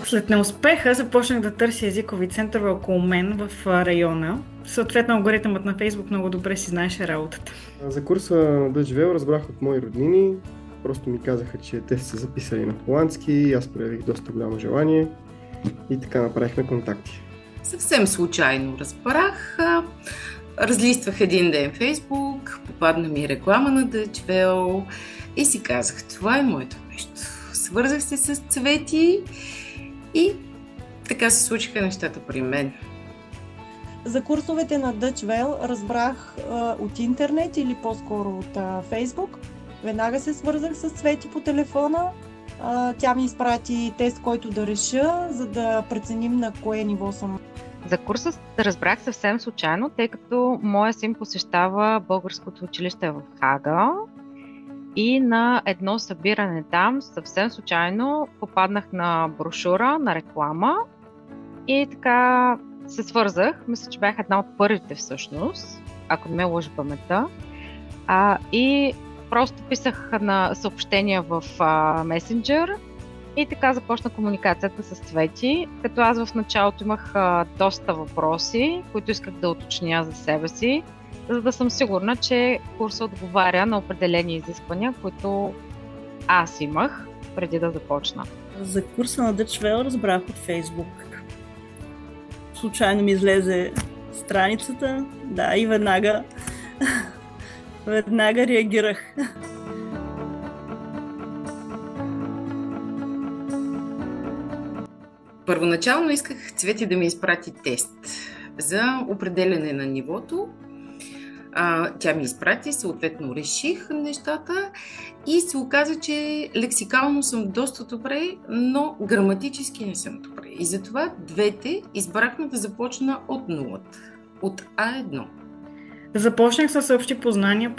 След неуспеха започнах да търся езикови центрове около мен в района. Съответно, алгоритъмът на Фейсбук много добре си знаеше работата. За курса на Dutch разбрах от мои роднини. Просто ми казаха, че те са записали на холандски и аз проявих доста голямо желание и така направихме контакти. Съвсем случайно разбрах. Разлиствах един ден Фейсбук, попадна ми реклама на Dutch и си казах, това е моето нещо. Свързах се с Цвети и така се случиха нещата при мен. За курсовете на Dutch разбрах от интернет или по-скоро от Фейсбук. Веднага се свързах с Цвети по телефона. Тя ми изпрати тест, който да реша, за да преценим на кое ниво съм. За курса разбрах съвсем случайно, тъй като моя син посещава българското училище в Хага и на едно събиране там съвсем случайно попаднах на брошура, на реклама и така се свързах. Мисля, че бях една от първите всъщност, ако не ме лъжи паметта. И просто писах на съобщения в месенджер и така започна комуникацията с Цвети, като аз в началото имах доста въпроси, които исках да уточня за себе си, за да съм сигурна, че курсът отговаря на определени изисквания, които аз имах преди да започна. За курса на Dutch разбрах от Фейсбук. Случайно ми излезе страницата, да, и веднага реагирах. Първоначално исках Цвети да ми изпрати тест за определене на нивото. Тя ми изпрати, съответно реших нещата и се оказа, че лексикално съм доста добре, но граматически не съм добре. И затова двете избрахме да започна от нулата, от А1. Започнах с общи познания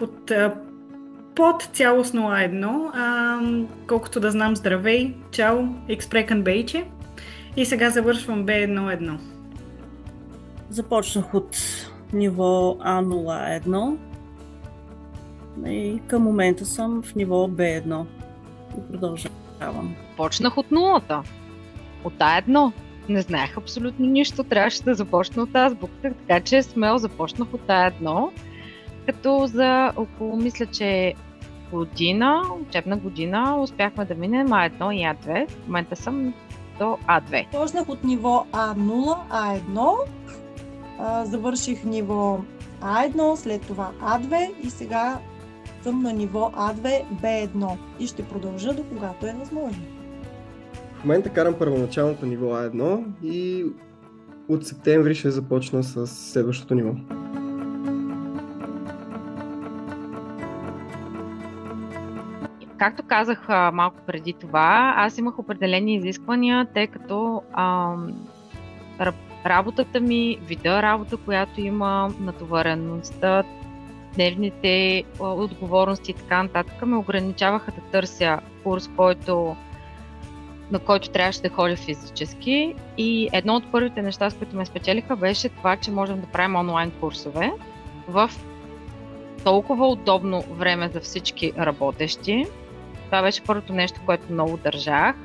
под цялостно А1, колкото да знам здравей, чао, експрекън бейче и сега завършвам B1-1. Започнах от ниво А0-A1 и към момента съм в ниво B1 и продължавам. Почнах от нулата, от А1. Не знаех абсолютно нищо, трябваше да започна от азбуката, така че смело започнах от А1, като за около, мисля, че учебна година, успяхме да минем А1 и А2. В момента съм до А2. Почнах от ниво А0, А1, завърших ниво А1, след това А2 и сега съм на ниво А2, Б1 и ще продължа до когато е възможно. В момента карам първоначалното ниво А1 и от септември ще започна с следващото ниво. Както казах малко преди това, аз имах определени изисквания, тъй като работата ми, вида работа, която има, натовареността, дневните отговорности и така нататък, ме ограничаваха да търся курс, на който трябваше да ходя физически. И едно от първите неща, с които ме спечелиха, беше това, че можем да правим онлайн курсове в толкова удобно време за всички работещи. Това беше първото нещо, което много държах.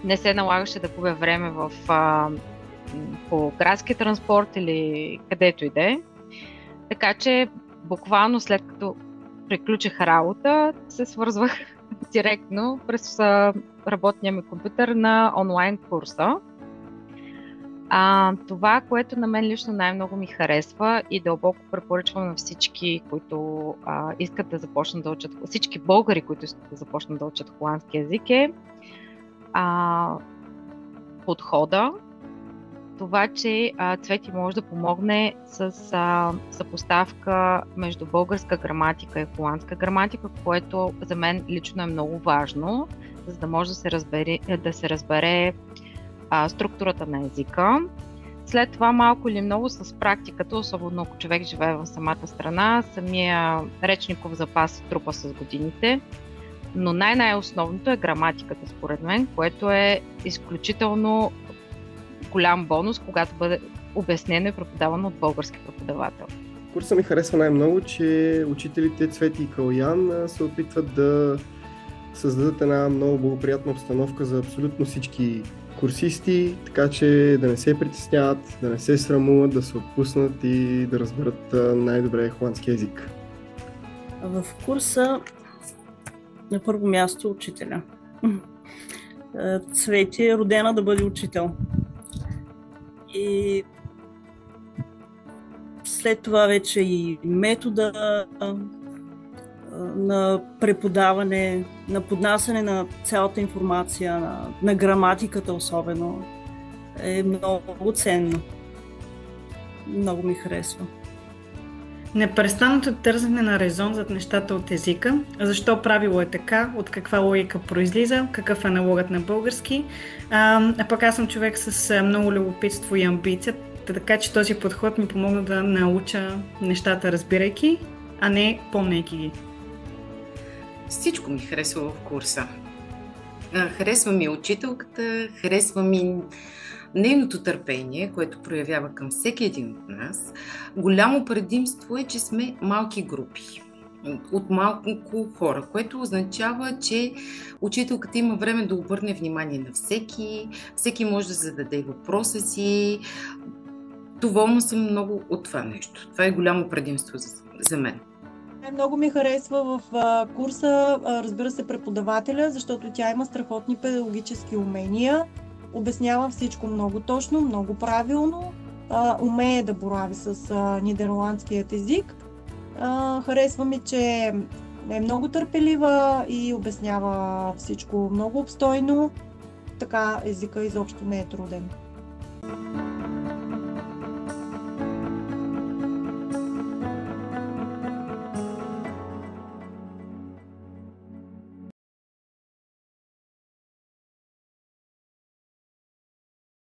Не се налагаше да губя време по градски транспорт или където и да е. Така че буквално след като приключих работа, се свързвах директно през работния ми компютър на онлайн курса. Това, което на мен лично най-много ми харесва и дълбоко препоръчвам на всички, които искат да започнат да учат, всички българи, които искат да започнат да учат холандски език, е подхода. Това, че Цвети може да помогне с съпоставка между българска граматика и холандска граматика, което за мен лично е много важно, за да може да се разбере структурата на езика. След това малко или много с практиката, особено ако човек живее в самата страна, самия речников запас се трупа с годините, но най-основното е граматиката според мен, което е изключително голям бонус, когато бъде обяснено и преподавано от български преподавател. Курса ми харесва най-много, че учителите Цвети и Калоян се опитват да създадат една много благоприятна обстановка за абсолютно всички курсисти, така че да не се притесняват, да не се срамуват, да се отпуснат и да разберат най-добре холандски език. В курса на първо място учителя. Цвети е родена да бъде учител. И след това вече и метода на преподаване, на поднасяне на цялата информация, на граматиката особено, е много ценно. Много ми харесва. Непрестанното търсене на резон зад нещата от езика, защо правило е така, от каква логика произлиза, какъв е налогът на български. А пък аз съм човек с много любопитство и амбиция, така че този подход ми помогна да науча нещата разбирайки, а не помняйки ги. Всичко ми харесва в курса. Харесва ми учителката, харесва ми нейното търпение, което проявява към всеки един от нас. Голямо предимство е, че сме малки групи от малко хора, което означава, че учителката има време да обърне внимание на всеки може да зададе въпроса си. Доволна съм много от това нещо. Това е голямо предимство за мен. Много ми харесва в курса, разбира се, преподавателя, защото тя има страхотни педагогически умения. Обяснява всичко много точно, много правилно. Умее да борави с нидерландският език. Харесва ми, че е много търпелива и обяснява всичко много обстойно. Така езика изобщо не е труден.